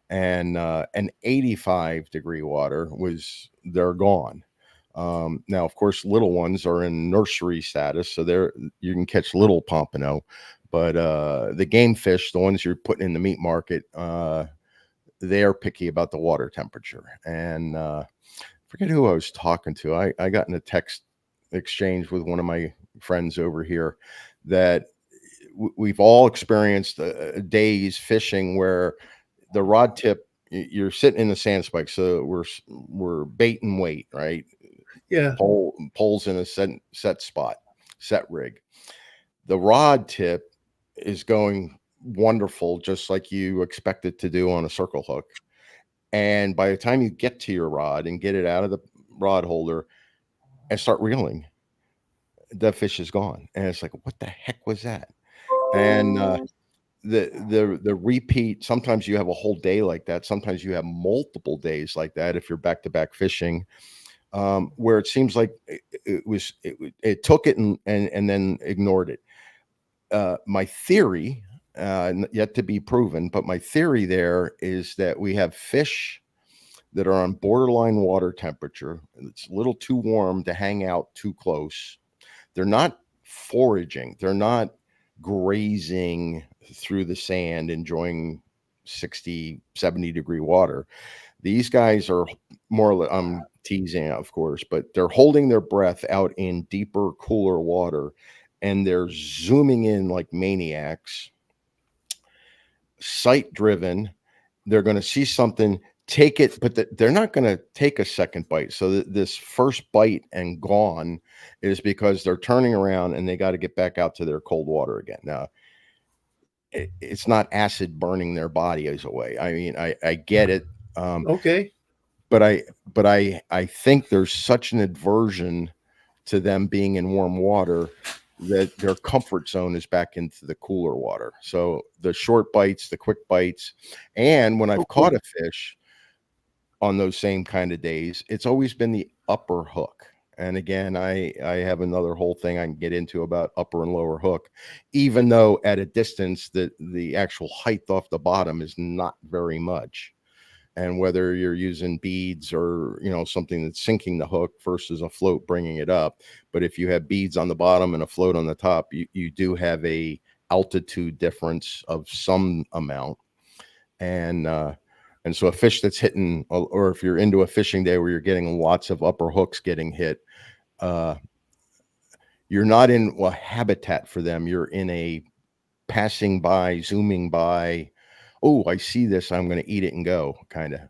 [SPEAKER 2] And an 85-degree water they're gone. Now, of course, little ones are in nursery status, so you can catch little pompano. But the game fish, the ones you're putting in the meat market, they are picky about the water temperature. And forget who I was talking to. I got in a text exchange with one of my friends over here that we've all experienced days fishing where the rod tip, you're sitting in the sand spike, so we're bait and weight, right?
[SPEAKER 1] Yeah.
[SPEAKER 2] Poles in a set spot, set rig. The rod tip is going wonderful, just like you expect it to do on a circle hook. And by the time you get to your rod and get it out of the rod holder and start reeling, the fish is gone. And it's like, what the heck was that? And the repeat, sometimes you have a whole day like that. Sometimes you have multiple days like that if you're back to back fishing, where it seems like it took it and then ignored it. My theory, yet to be proven, but my theory there is that we have fish that are on borderline water temperature. It's a little too warm to hang out too close. They're not foraging. They're not grazing through the sand, enjoying 60, 70-degree water. These guys are I'm teasing, of course, but they're holding their breath out in deeper, cooler water, and they're zooming in like maniacs, sight driven. They're going to see something, take it, but they're not going to take a second bite. So this first bite and gone is because they're turning around and they got to get back out to their cold water again. Now, it's not acid burning their bodies away. I mean, I get it.
[SPEAKER 1] Okay.
[SPEAKER 2] But I think there's such an aversion to them being in warm water that their comfort zone is back into the cooler water. So the short bites, the quick bites, and when I've caught a fish on those same kind of days, it's always been the upper hook. And again, I have another whole thing I can get into about upper and lower hook, even though at a distance the actual height off the bottom is not very much. And whether you're using beads or something that's sinking the hook versus a float bringing it up, but if you have beads on the bottom and a float on the top, you do have a altitude difference of some amount. And so a fish that's hitting, or if you're into a fishing day where you're getting lots of upper hooks getting hit, you're not in a habitat for them. You're in a passing by, zooming by, oh, I see this, I'm going to eat it and go kind of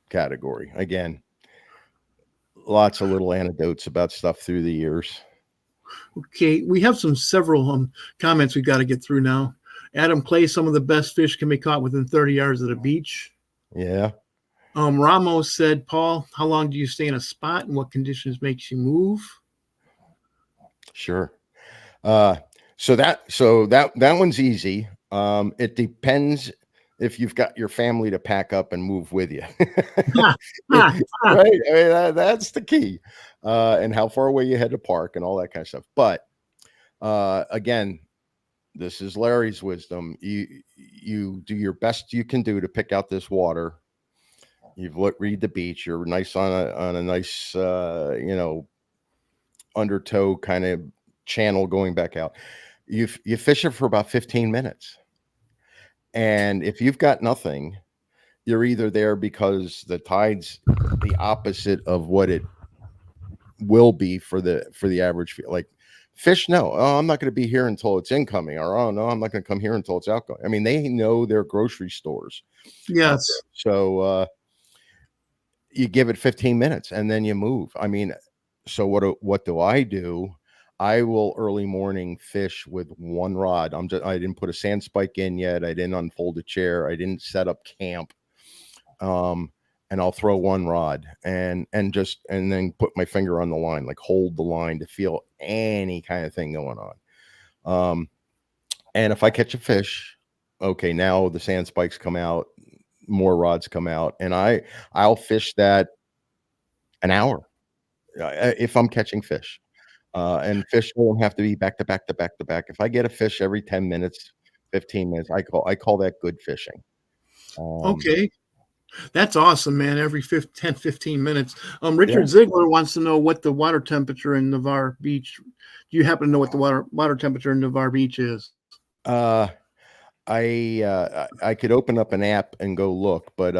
[SPEAKER 2] category. Again, lots of little anecdotes about stuff through the years.
[SPEAKER 1] Okay, we have several comments we've got to get through now. Adam Clay, some of the best fish can be caught within 30 yards of the beach.
[SPEAKER 2] Yeah.
[SPEAKER 1] Ramos said, Paul, how long do you stay in a spot and what conditions makes you move?
[SPEAKER 2] Sure. So that one's easy. It depends if you've got your family to pack up and move with you. Right? I mean, that's the key. And how far away you head to park and all that kind of stuff. But again, this is Larry's wisdom. You do your best you can do to pick out this water. Read the beach. You're nice on a nice undertow kind of channel going back out. You fish it for about 15 minutes. And if you've got nothing, you're either there because the tide's the opposite of what it will be for the average like fish. No, oh, I'm not going to be here until it's incoming, or oh no, I'm not going to come here until it's outgoing. I mean, they know their grocery stores out there.
[SPEAKER 1] Yes.
[SPEAKER 2] So you give it 15 minutes and then you move. I mean, so what do I do? I will early morning fish with one rod. I didn't put a sand spike in yet. I didn't unfold a chair. I didn't set up camp. And I'll throw one rod and then put my finger on the line, like hold the line to feel any kind of thing going on. And if I catch a fish, okay, now the sand spikes come out, more rods come out, and I'll fish that an hour if I'm catching fish. And fish don't have to be back to back to back to back. If I get a fish every 10 minutes, 15 minutes, I call that good fishing.
[SPEAKER 1] Okay. That's awesome, man. Every 10, 15 minutes. Richard
[SPEAKER 2] Yeah.
[SPEAKER 1] Ziegler wants to know what the water temperature in Navarre Beach. Do you happen to know what the water temperature in Navarre Beach is?
[SPEAKER 2] I could open up an app and go look, but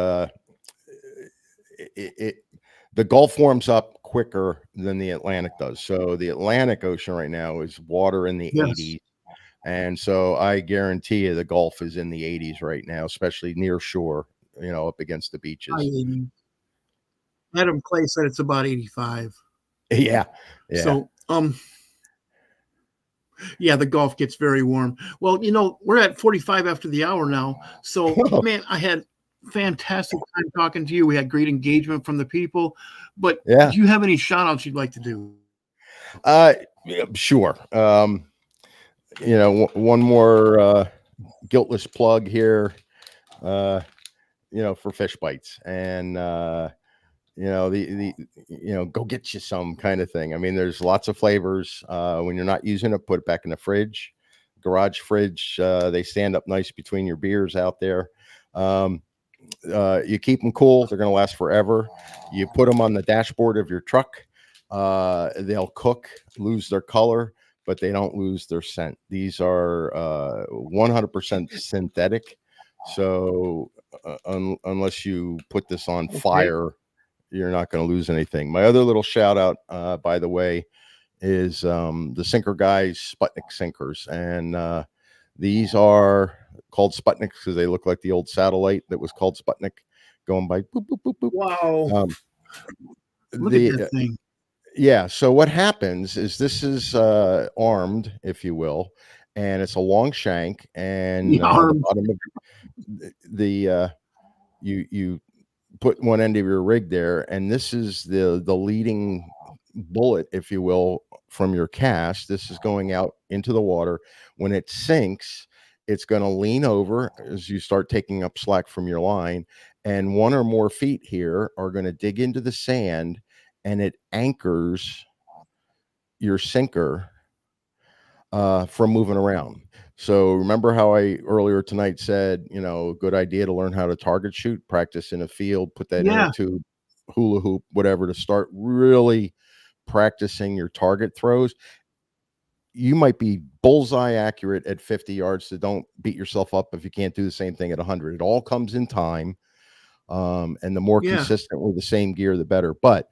[SPEAKER 2] the Gulf warms up quicker than the Atlantic does. So the Atlantic Ocean right now is water in the
[SPEAKER 1] Yes.
[SPEAKER 2] 80s. And so I guarantee you the Gulf is in the 80s right now, especially near shore, up against the beaches.
[SPEAKER 1] Adam Clay said it's about 85.
[SPEAKER 2] Yeah.
[SPEAKER 1] So, yeah, the Gulf gets very warm. Well, we're at 45 after the hour now. So, man, I had fantastic time talking to you. We had great engagement from the people. But
[SPEAKER 2] Yeah.
[SPEAKER 1] do you have any shout outs you'd like to do?
[SPEAKER 2] Sure. One more guiltless plug here, for Fish Bites, and go get you some kind of thing. I mean, there's lots of flavors. When you're not using it, put it back in the fridge, garage fridge. They stand up nice between your beers out there. You keep them cool. They're going to last forever. You put them on the dashboard of your truck. They'll cook, lose their color, but they don't lose their scent. These are 100% synthetic. So unless you put this on fire, you're not going to lose anything. My other little shout out, by the way, is the Sinker Guys Sputnik sinkers. And these are called Sputniks because they look like the old satellite that was called Sputnik going by boop, boop, boop, boop.
[SPEAKER 1] Wow. Look at that thing.
[SPEAKER 2] Yeah. So what happens is this is armed, if you will, and it's a long shank, and the bottom of you put one end of your rig there, and this is the leading bullet, if you will, from your cast. This is going out into the water. When it sinks, it's going to lean over as you start taking up slack from your line, and one or more feet here are going to dig into the sand, and it anchors your sinker from moving around. So remember how I earlier tonight said, good idea to learn how to target shoot, practice in a field, put that in a tube, hula hoop, whatever, to start really practicing your target throws. You might be bullseye accurate at 50 yards, so don't beat yourself up if you can't do the same thing at 100. It all comes in time. And the more consistent with the same gear, the better. But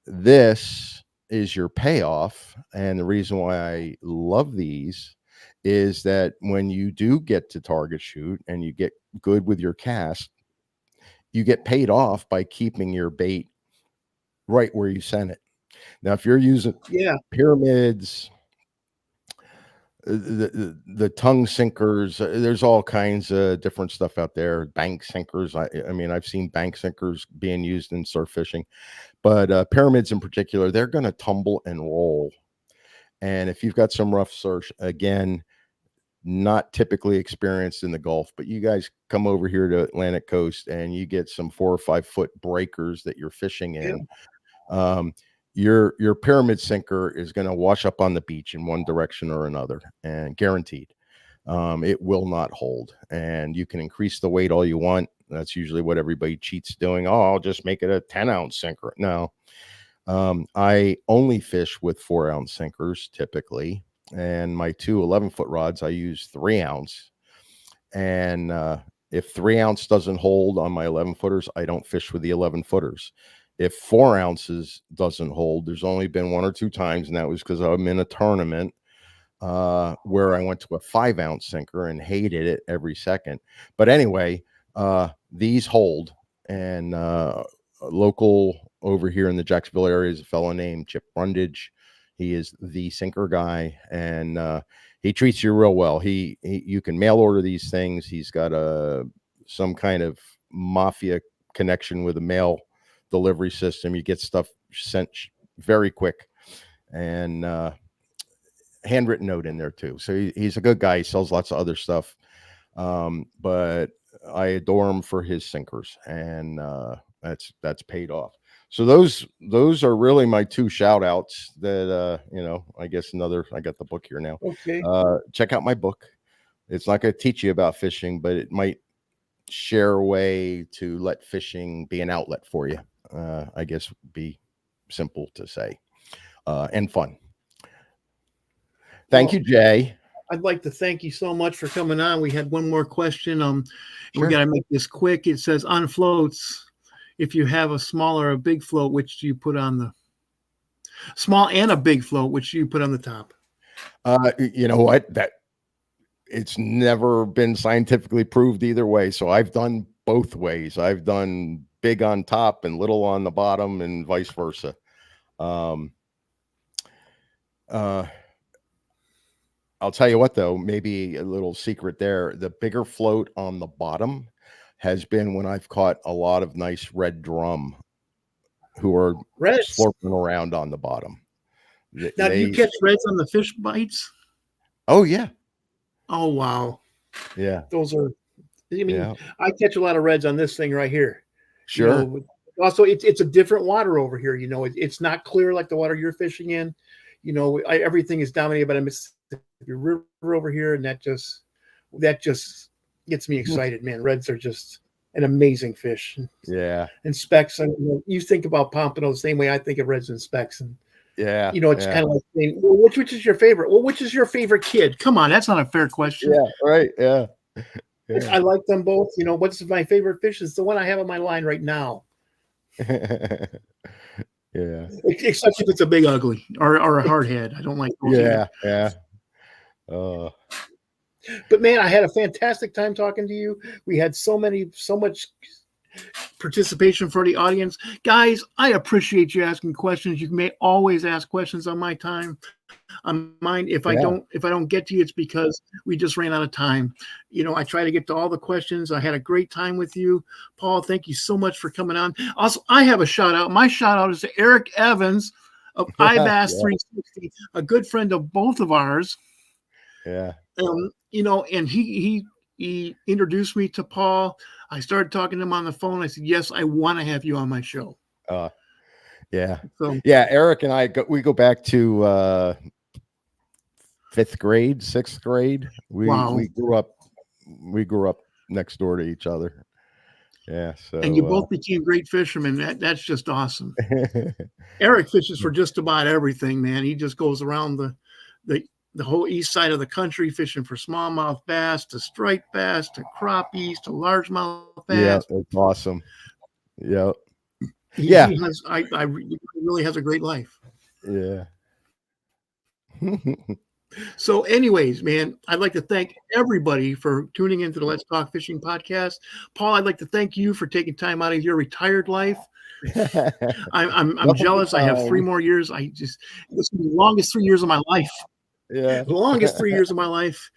[SPEAKER 2] this is your payoff. And the reason why I love these is that when you do get to target shoot and you get good with your cast, you get paid off by keeping your bait right where you sent it. Now, if you're using pyramids, the tongue sinkers, there's all kinds of different stuff out there. Bank sinkers. I mean, I've seen bank sinkers being used in surf fishing, but pyramids in particular, they're going to tumble and roll. And if you've got some rough surf, again, not typically experienced in the Gulf, but you guys come over here to Atlantic coast and you get some 4 or 5 foot breakers that you're fishing in. Your pyramid sinker is going to wash up on the beach in one direction or another, and guaranteed. it will not hold. And you can increase the weight all you want. That's usually what everybody cheats doing. Oh, I'll just make it a 10-ounce sinker. No, I only fish with 4-ounce sinkers typically. And my two 11-foot rods, I use 3-ounce. And if 3-ounce doesn't hold on my 11-footers, I don't fish with the 11-footers. If 4 ounces doesn't hold, there's only been 1 or 2 times, and that was because I'm in a tournament where I went to a 5-ounce sinker and hated it every second. But anyway, these hold. And local over here in the Jacksonville area is a fellow named Chip Brundage. He is the sinker guy, and he treats you real well. You can mail order these things. He's got some kind of mafia connection with a mail delivery system. You get stuff sent very quick, and handwritten note in there too. So he's a good guy. He sells lots of other stuff, but I adore him for his sinkers, and that's paid off. So those are really my 2 shout outs that, I guess I got the book here now.
[SPEAKER 1] Okay.
[SPEAKER 2] Check out my book. It's not going to teach you about fishing, but it might share a way to let fishing be an outlet for you. I guess be simple to say, and fun. Thank you, Jay.
[SPEAKER 1] I'd like to thank you so much for coming on. We had one more question.
[SPEAKER 2] Sure.
[SPEAKER 1] We got to make this quick. It says on floats, if you have a small or a big float, which do you put on the small and a big float, which do you put on the top?
[SPEAKER 2] You know what? It's never been scientifically proved either way. So I've done both ways. I've done big on top and little on the bottom, and vice versa. I'll tell you what, though, maybe a little secret there. The bigger float on the bottom has been when I've caught a lot of nice red drum who are slurping around on the bottom.
[SPEAKER 1] Now, do you catch reds on the fish bites?
[SPEAKER 2] Oh, yeah.
[SPEAKER 1] Oh, wow.
[SPEAKER 2] Yeah.
[SPEAKER 1] Those are, I catch a lot of reds on this thing right here.
[SPEAKER 2] Sure.
[SPEAKER 1] Also, it's a different water over here. It's not clear like the water you're fishing in. Everything is dominated by the Mississippi River over here, and that just gets me excited, man. Reds are just an amazing fish.
[SPEAKER 2] Yeah.
[SPEAKER 1] And specks. You think about pompano the same way I think of reds and specks, and it's kind of like saying, well, which is your favorite? Well, which is your favorite kid? Come on, that's not a fair question.
[SPEAKER 2] Yeah, right. Yeah.
[SPEAKER 1] I like them both. What's my favorite fish? Is the one I have on my line right now.
[SPEAKER 2] Yeah.
[SPEAKER 1] Except if it's a big ugly or a hard head. I don't like those.
[SPEAKER 2] Yeah.
[SPEAKER 1] But man, I had a fantastic time talking to you. We had so much participation for the audience. Guys, I appreciate you asking questions. You may always ask questions on my time. On mine, if I don't get to you, it's because we just ran out of time. I try to get to all the questions. I had a great time with you, Paul. Thank you so much for coming on. Also, I have a shout out. My shout out is to Eric Evans of iBass 360, a good friend of both of ours.
[SPEAKER 2] Yeah.
[SPEAKER 1] And he introduced me to Paul. I started talking to him on the phone. I said, yes, I want to have you on my show.
[SPEAKER 2] Yeah.
[SPEAKER 1] So,
[SPEAKER 2] Eric and I we go back to 5th grade, 6th grade. We grew up next door to each other. Yeah. So,
[SPEAKER 1] and you both became great fishermen. That's just awesome. Eric fishes for just about everything, man. He just goes around the whole east side of the country fishing for smallmouth bass to striped bass to crappies to largemouth bass.
[SPEAKER 2] Yeah, that's awesome. Yeah.
[SPEAKER 1] He really has a great life.
[SPEAKER 2] Yeah.
[SPEAKER 1] So anyways, man, I'd like to thank everybody for tuning into the Let's Talk Fishing podcast. Paul, I'd like to thank you for taking time out of your retired life. I'm jealous. I have 3 more years. This is the longest 3 years of my life.
[SPEAKER 2] Yeah.
[SPEAKER 1] The longest 3 years of my life.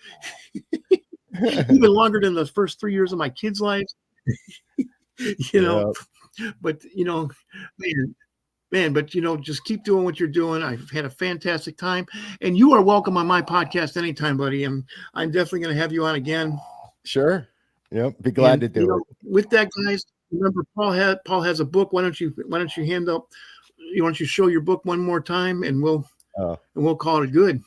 [SPEAKER 1] Even longer than the first 3 years of my kids' lives. But but just keep doing what you're doing. I've had a fantastic time, and you are welcome on my podcast anytime, buddy. I'm definitely going to have you on again.
[SPEAKER 2] Sure. Yep. Be glad to do it.
[SPEAKER 1] With that, guys, remember Paul has a book. Why don't you hand up? Why don't you show your book one more time, and we'll call it good.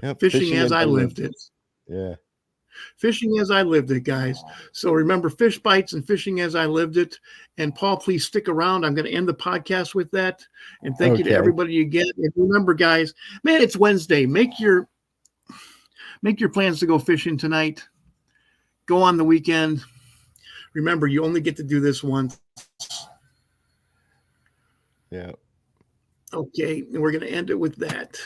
[SPEAKER 2] Yep,
[SPEAKER 1] Fishing as I lived it.
[SPEAKER 2] Yeah.
[SPEAKER 1] Fishing as I lived it, guys. So remember, fish bites and fishing as I lived it. And Paul, please stick around. I'm going to end the podcast with that. And thank you to everybody again. And remember, guys, man, it's Wednesday. Make your plans to go fishing tonight. Go on the weekend. Remember, you only get to do this once.
[SPEAKER 2] Yeah.
[SPEAKER 1] Okay, and we're going to end it with that.